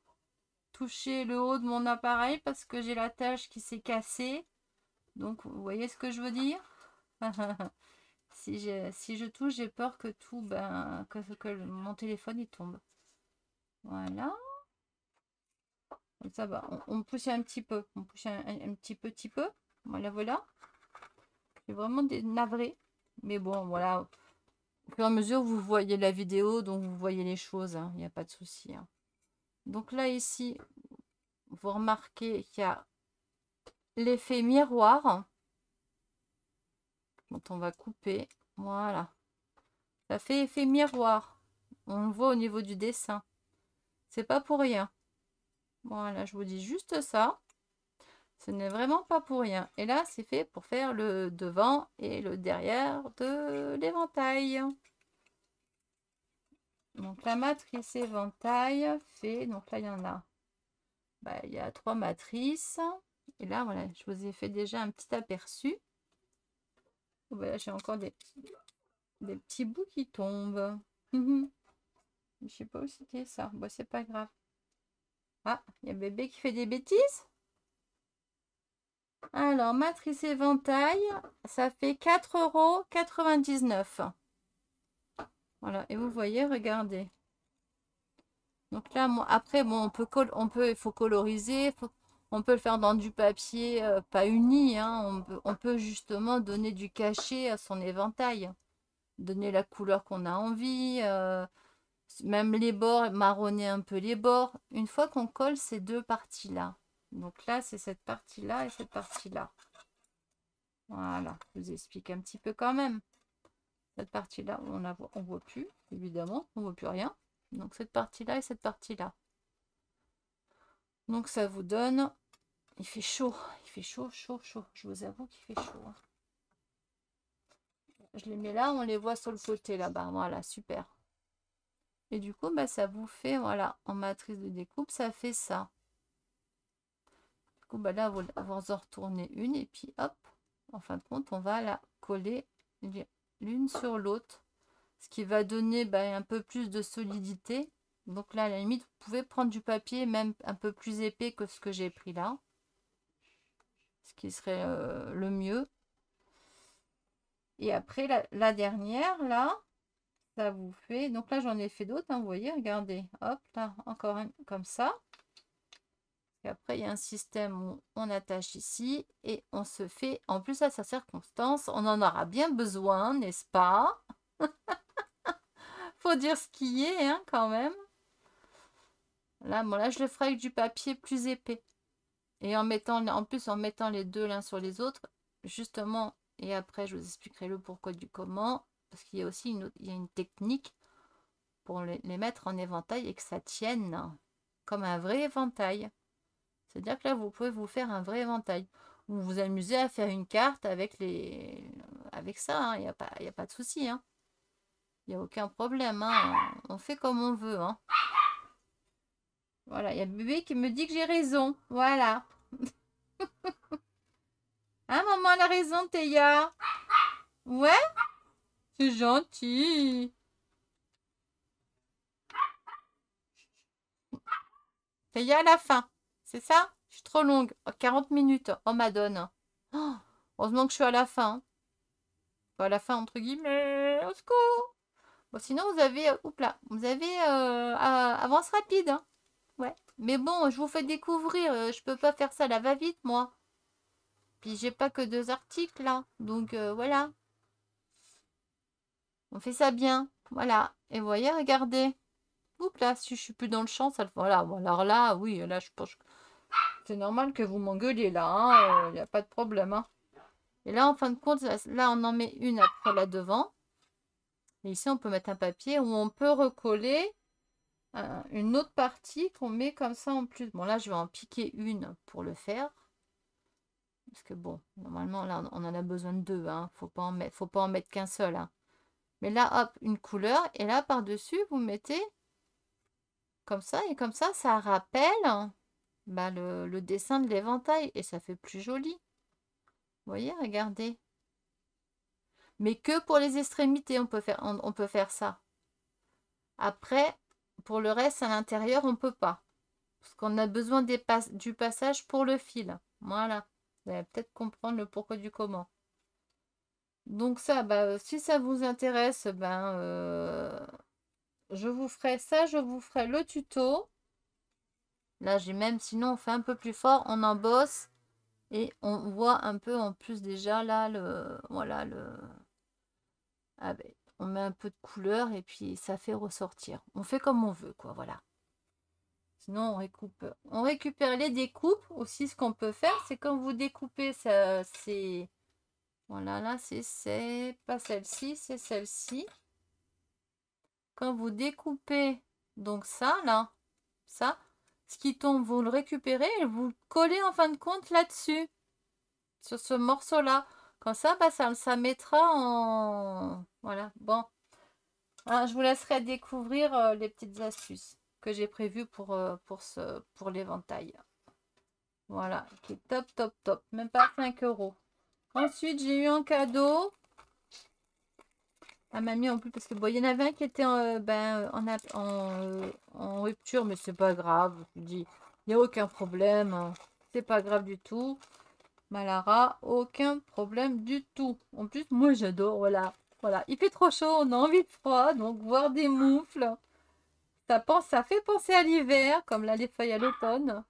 toucher le haut de mon appareil parce que j'ai la tâche qui s'est cassée. Donc, vous voyez ce que je veux dire? Si je touche, j'ai peur que tout, que mon téléphone il tombe. Voilà. Comme ça va. On pousse un petit peu. On pousse un petit peu. Voilà, voilà. C'est vraiment des navrés. Mais bon, voilà. Au fur et à mesure, vous voyez la vidéo, donc vous voyez les choses. Il n'y a pas de souci. Hein. Donc là, ici, vous remarquez qu'il y a l'effet miroir. Dont on va couper. Voilà. Ça fait effet miroir. On le voit au niveau du dessin. C'est pas pour rien. Voilà, je vous dis juste ça. Ce n'est vraiment pas pour rien. Et là, c'est fait pour faire le devant et le derrière de l'éventail. Donc la matrice éventail fait, donc là il y en a, il y a 3 matrices. Et là voilà, je vous ai fait déjà un petit aperçu. Voilà, j'ai encore des petits bouts qui tombent. Je sais pas où c'était ça. Bon, c'est pas grave. Ah, il y a bébé qui fait des bêtises. Alors, matrice éventail, ça fait 4,99 €. Voilà, et vous voyez, regardez. Donc là, après, bon, il faut coloriser, on peut le faire dans du papier pas uni, hein, on peut justement donner du cachet à son éventail, donner la couleur qu'on a envie, même les bords, marronner un peu les bords, une fois qu'on colle ces deux parties-là. Donc là, c'est cette partie-là et cette partie-là. Voilà, je vous explique un petit peu quand même. Cette partie-là, on voit plus, évidemment, on voit plus rien. Donc cette partie-là et cette partie-là. Donc ça vous donne... Il fait chaud, chaud. Je vous avoue qu'il fait chaud. Hein. Je les mets là, on les voit sur le côté là-bas. Voilà, super. Et du coup, ça vous fait, voilà, en matrice de découpe, ça fait ça. Du coup, là, vous en retournez une et puis hop, en fin de compte, on va la coller l'une sur l'autre. Ce qui va donner un peu plus de solidité. Donc là, à la limite, vous pouvez prendre du papier même un peu plus épais que ce que j'ai pris là. Ce qui serait le mieux. Et après, la dernière, là, ça vous fait... Donc là, j'en ai fait d'autres, hein, vous voyez, regardez. Hop, là, encore un comme ça. Et après, il y a un système où on attache ici et on se fait... En plus, à sa circonstance, on en aura bien besoin, n'est-ce pas? Faut dire ce qui est, hein, quand même. Là, bon, là, je le ferai avec du papier plus épais. Et en plus, en mettant les deux l'un sur les autres, justement, et après, je vous expliquerai le pourquoi du comment, parce qu'il y a aussi une technique pour les mettre en éventail et que ça tienne comme un vrai éventail. C'est-à-dire que là, vous pouvez vous faire un vrai éventail. Vous vous amusez à faire une carte avec ça, il n'y a pas de souci. Hein. Il n'y a aucun problème. Hein. On fait comme on veut. Hein. Voilà, il y a le bébé qui me dit que j'ai raison. Voilà. Hein, maman, elle a raison, Théa. Ouais, c'est gentil. Ça y est, à la fin. C'est ça? Je suis trop longue. Oh, 40 minutes. Oh, madone. Oh, heureusement que je suis à la fin. Enfin, à la fin, entre guillemets. Au secours. Bon, sinon, vous avez... oups là. Vous avez... avance rapide. Hein. Ouais. Mais bon, je vous fais découvrir. Je peux pas faire ça à la va-vite, moi. Puis, j'ai pas que 2 articles, là. Donc, voilà. On fait ça bien. Voilà. Et vous voyez, regardez. Oups là, si je suis plus dans le champ, ça le... Voilà. Bon, alors là, oui, là, je pense que c'est normal que vous m'engueuliez, là. Il n'y a pas de problème, hein. Et là, en fin de compte, là, on en met une après la devant. Et ici, on peut mettre un papier où on peut recoller une autre partie qu'on met comme ça en plus. Bon, là, je vais en piquer une pour le faire. Parce que bon, normalement, là, on en a besoin de 2. Hein. Faut pas en mettre qu'un seul. Hein. Mais là, hop, une couleur. Et là, par-dessus, vous mettez comme ça. Et comme ça rappelle bah, le dessin de l'éventail. Et ça fait plus joli. Vous voyez, regardez. Mais que pour les extrémités, on peut faire ça. Après, pour le reste, à l'intérieur, on ne peut pas. Parce qu'on a besoin du passage pour le fil. Voilà. Vous allez peut-être comprendre le pourquoi du comment. Donc ça, bah, si ça vous intéresse, ben, je vous ferai ça, je vous ferai le tuto. Là, j'ai même, sinon, on fait un peu plus fort, on embosse et on voit un peu en plus déjà là, voilà, ah ben, on met un peu de couleur et puis ça fait ressortir. On fait comme on veut, quoi, voilà. Sinon, on récupère les découpes. Aussi, ce qu'on peut faire, c'est quand vous découpez, ça, c'est... Voilà, là, c'est pas celle-ci, c'est celle-ci. Quand vous découpez, donc ça, là, ça, ce qui tombe, vous le récupérez et vous le collez en fin de compte là-dessus, sur ce morceau-là. Comme ça, bah, ça mettra en... Voilà, bon. Hein, je vous laisserai découvrir les petites astuces que j'ai prévues pour l'éventail. Voilà, qui est top, top, top. Même pas 5 euros. Ensuite, j'ai eu un cadeau à mamie en plus, parce que bon, il y en avait un qui était en rupture, mais c'est pas grave. Je dis, il n'y a aucun problème. Hein. C'est pas grave du tout. Malara, aucun problème du tout. En plus, moi j'adore, voilà. Voilà, il fait trop chaud, on a envie de froid, donc voir des moufles, ça fait penser à l'hiver, comme là les feuilles à l'automne.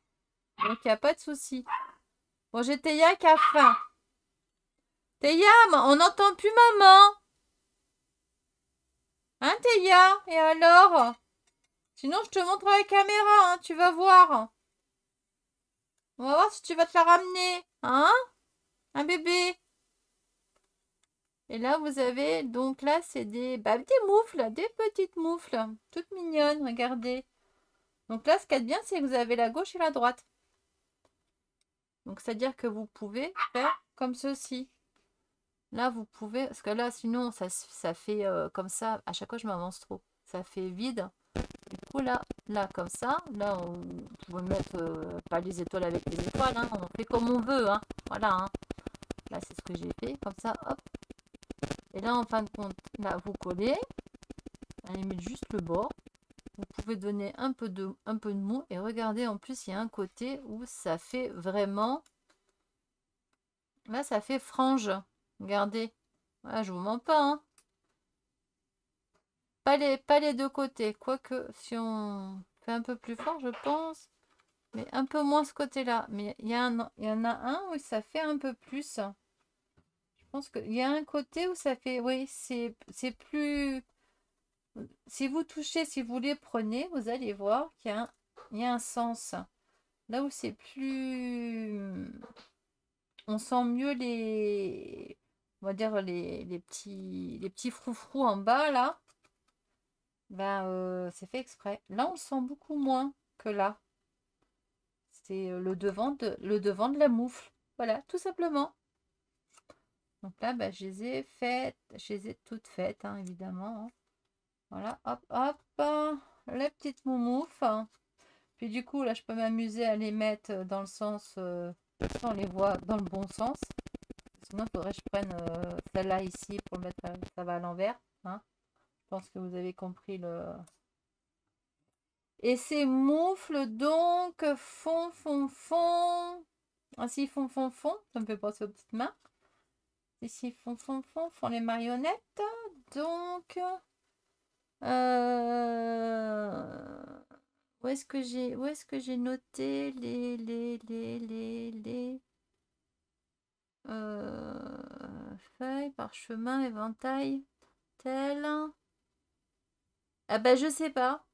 Donc il n'y a pas de souci. Bon, j'étais yak à faim. Théa, on n'entend plus maman. Hein, Théa? Et alors? Sinon, je te montre la caméra, hein, tu vas voir. On va voir si tu vas te la ramener. Hein? Un bébé. Et là, vous avez, donc là, c'est des moufles, des petites moufles. Toutes mignonnes, regardez. Donc là, ce qu'il y a de bien, c'est que vous avez la gauche et la droite. Donc, c'est-à-dire que vous pouvez faire comme ceci. Là, vous pouvez, parce que là, sinon, ça fait comme ça. À chaque fois, je m'avance trop. Ça fait vide. Du coup, là, comme ça. Là, vous pouvez mettre pas les étoiles avec les étoiles. Hein, on fait comme on veut. Hein, voilà. Hein. Là, c'est ce que j'ai fait. Comme ça, hop. Et là, en fin de compte, là, vous collez. À la limite, juste le bord. Vous pouvez donner un peu de mou. Et regardez, en plus, il y a un côté où ça fait vraiment... Là, ça fait frange. Regardez. Voilà, je vous mens pas. Hein. Pas les deux côtés. Quoique, si on fait un peu plus fort, je pense. Mais un peu moins ce côté-là. Mais il y en a un où ça fait un peu plus. Je pense qu'il y a un côté où ça fait... Oui, c'est plus... Si vous touchez, si vous les prenez, vous allez voir qu'il y a un sens. Là où c'est plus... On sent mieux les... On va dire les petits froufrous en bas, là. Ben, c'est fait exprès. Là, on le sent beaucoup moins que là. C'est le devant de la moufle. Voilà, tout simplement. Donc là, ben, je les ai toutes faites, hein, évidemment. Hein. Voilà, hop, hop, la petite moumouffe. Puis du coup, là, je peux m'amuser à les mettre dans le sens, on les voit dans le bon sens. Sinon, il faudrait que je prenne celle-là ici pour le mettre, ça va à l'envers. Hein. Je pense que vous avez compris Et ces moufles, donc, font. Ah, si, font. Ça me fait penser aux petites mains. Ici, font les marionnettes. Donc, où est-ce que j'ai noté les feuilles, parchemin, éventail, tel. Ah bah je sais pas.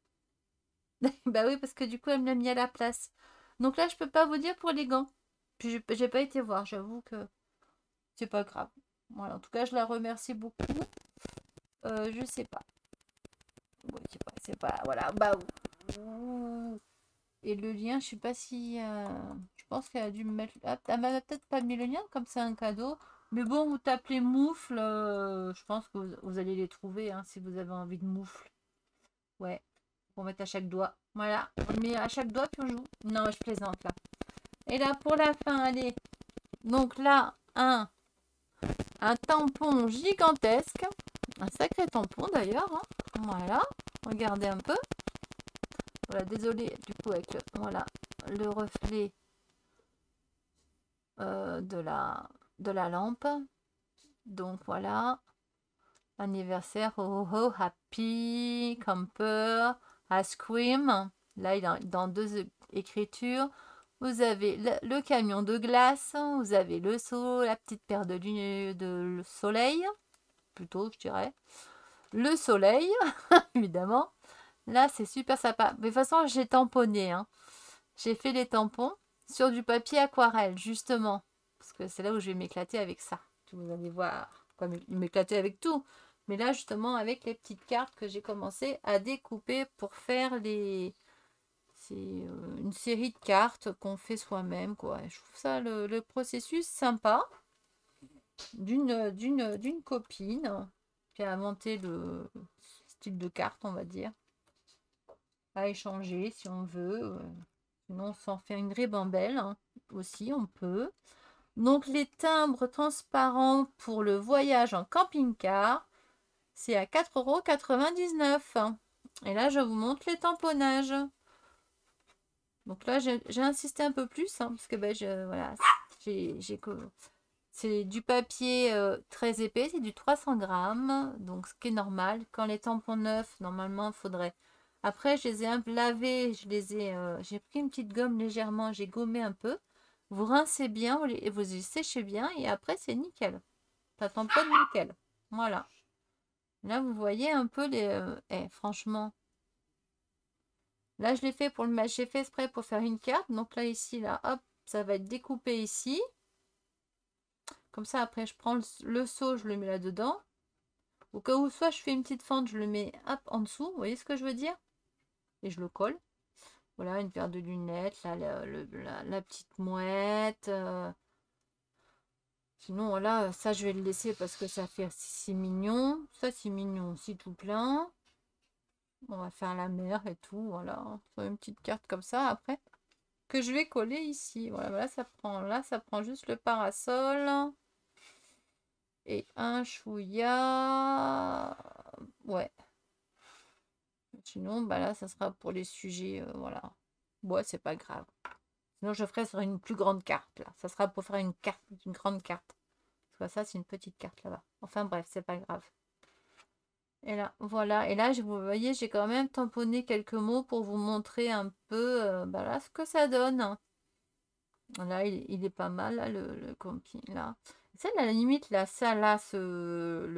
Bah oui, parce que du coup, elle me l'a mis à la place. Donc là, je peux pas vous dire pour les gants. Puis j'ai pas été voir, j'avoue que c'est pas grave. Voilà, en tout cas, je la remercie beaucoup. Je sais pas. Ouais, c'est pas, voilà, bah. Et le lien, je sais pas si. Je pense qu'elle a dû me mettre. Ah, elle m'a peut-être pas mis le lien, comme c'est un cadeau. Mais bon, vous tapez moufle. Je pense que vous allez les trouver hein, si vous avez envie de moufle. Ouais, pour mettre à chaque doigt. Voilà, on met à chaque doigt puis on joue. Non, je plaisante là. Et là, pour la fin, allez. Donc là, un tampon gigantesque. Un sacré tampon d'ailleurs. Hein. Voilà, regardez un peu. Voilà, désolé du coup avec le reflet de la lampe. Donc voilà, anniversaire, oh, oh, happy, camper, ice cream. Là, il est dans deux écritures. Vous avez le camion de glace, vous avez le seau, la petite paire de soleil, plutôt, je dirais. Le soleil, évidemment. Là, c'est super sympa. Mais de toute façon, j'ai tamponné. Hein. J'ai fait les tampons sur du papier aquarelle, justement. Parce que c'est là où je vais m'éclater avec ça. Vous allez voir, quoi, m'éclater avec tout. Mais là, justement, avec les petites cartes que j'ai commencé à découper pour faire les... C'est une série de cartes qu'on fait soi-même, quoi. Et je trouve ça, le processus, sympa. D'une copine qui a inventé le style de carte, on va dire. À échanger, si on veut. Sinon, on s'en fait une ribambelle, hein, aussi, on peut. Donc, les timbres transparents pour le voyage en camping-car, c'est à 4,99 €. Et là, je vous montre les tamponnages. Donc là, j'ai insisté un peu plus, hein, parce que ben, voilà, c'est du papier très épais, c'est du 300 grammes, donc ce qui est normal. Quand les tampons neufs, normalement, il faudrait... Après, je les ai un peu lavés, j'ai pris une petite gomme légèrement, j'ai gommé un peu. Vous rincez bien, vous les séchez bien, et après, c'est nickel. Ça tamponne nickel. Voilà. Là, vous voyez un peu les... franchement, là, je l'ai fait pour le match. J'ai fait exprès pour faire une carte. Donc là, ici, là, hop, ça va être découpé ici. Comme ça, après, je prends le seau, je le mets là-dedans. Au cas où, soit je fais une petite fente, je le mets hop, en dessous. Vous voyez ce que je veux dire? Et je le colle. Voilà, une paire de lunettes. Là, la petite mouette. Sinon, voilà, ça, je vais le laisser parce que ça fait si mignon. Ça, c'est mignon aussi, tout plein. On va faire la mer et tout. Voilà, une petite carte comme ça, après. Que je vais coller ici. Voilà, là, ça prend juste le parasol. Et un chouïa. Ouais. Sinon, bah là, ça sera pour les sujets. Voilà. Ouais, c'est pas grave. Sinon, je ferai sur une plus grande carte. Là. Ça sera pour faire une carte, une grande carte. Parce que ça, c'est une petite carte là-bas. Enfin, bref, c'est pas grave. Et là, voilà. Et là, vous voyez, j'ai quand même tamponné quelques mots pour vous montrer un peu bah là, ce que ça donne. Là, il est pas mal, là, le camping, là. C'est à la limite, là, ça, là, le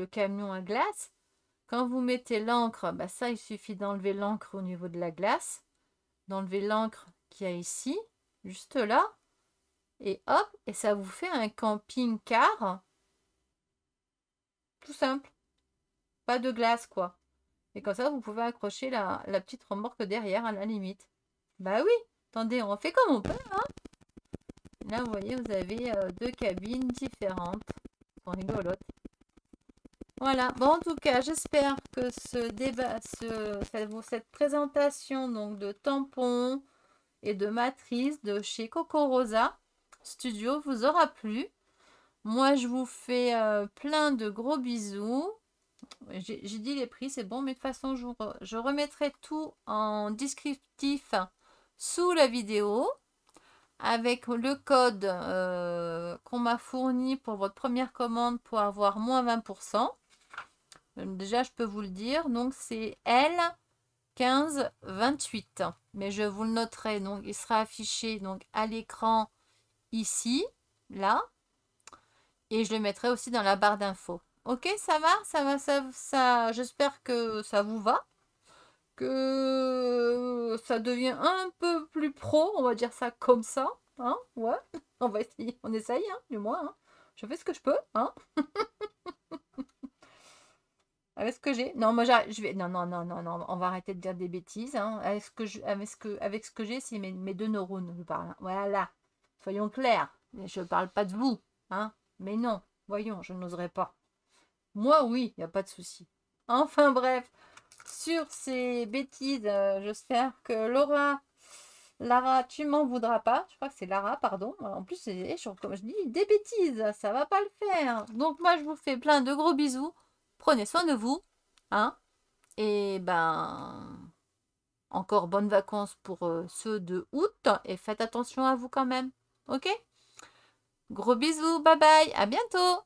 camion à glace. Quand vous mettez l'encre, bah ça, il suffit d'enlever l'encre au niveau de la glace. D'enlever l'encre qu'il y a ici, juste là. Et hop, et ça vous fait un camping-car. Tout simple. Pas de glace, quoi. Et comme ça, vous pouvez accrocher la petite remorque derrière, à la limite. Bah oui, attendez, on fait comme on peut, hein. Là, vous voyez, vous avez deux cabines différentes. Elles sont rigolotes. Voilà. Bon, en tout cas, j'espère que ce débat, cette présentation donc de tampons et de matrices de chez Coco Rosa Studio vous aura plu. Moi, je vous fais plein de gros bisous. J'ai dit les prix, c'est bon, mais de toute façon, je remettrai tout en descriptif sous la vidéo avec le code qu'on m'a fourni pour votre première commande pour avoir moins 20%. Déjà, je peux vous le dire. Donc, c'est L1528. Mais je vous le noterai. Donc, il sera affiché donc, à l'écran ici, là. Et je le mettrai aussi dans la barre d'infos. Ok, ça va? Ça, j'espère que ça vous va. Que ça devient un peu plus pro, on va dire ça comme ça. Hein? Ouais, on va essayer. On essaye, hein, du moins. Hein. Je fais ce que je peux, hein. Avec ce que j'ai. Non, moi, je vais. Non, non, non, non, non. On va arrêter de dire des bêtises. Hein. Avec ce que j'ai, c'est mes deux neurones. Je parle. Hein. Voilà. Soyons clairs. Je parle pas de vous. Hein. Mais non. Voyons, je n'oserais pas. Moi, oui, il n'y a pas de souci. Enfin, bref. Sur ces bêtises, j'espère que Lara, tu m'en voudras pas. Je crois que c'est Lara, pardon. En plus, comme je dis, des bêtises. Ça va pas le faire. Donc, moi, je vous fais plein de gros bisous. Prenez soin de vous. Hein. Et ben, encore bonnes vacances pour ceux de août. Et faites attention à vous quand même. Ok? Gros bisous. Bye bye. À bientôt.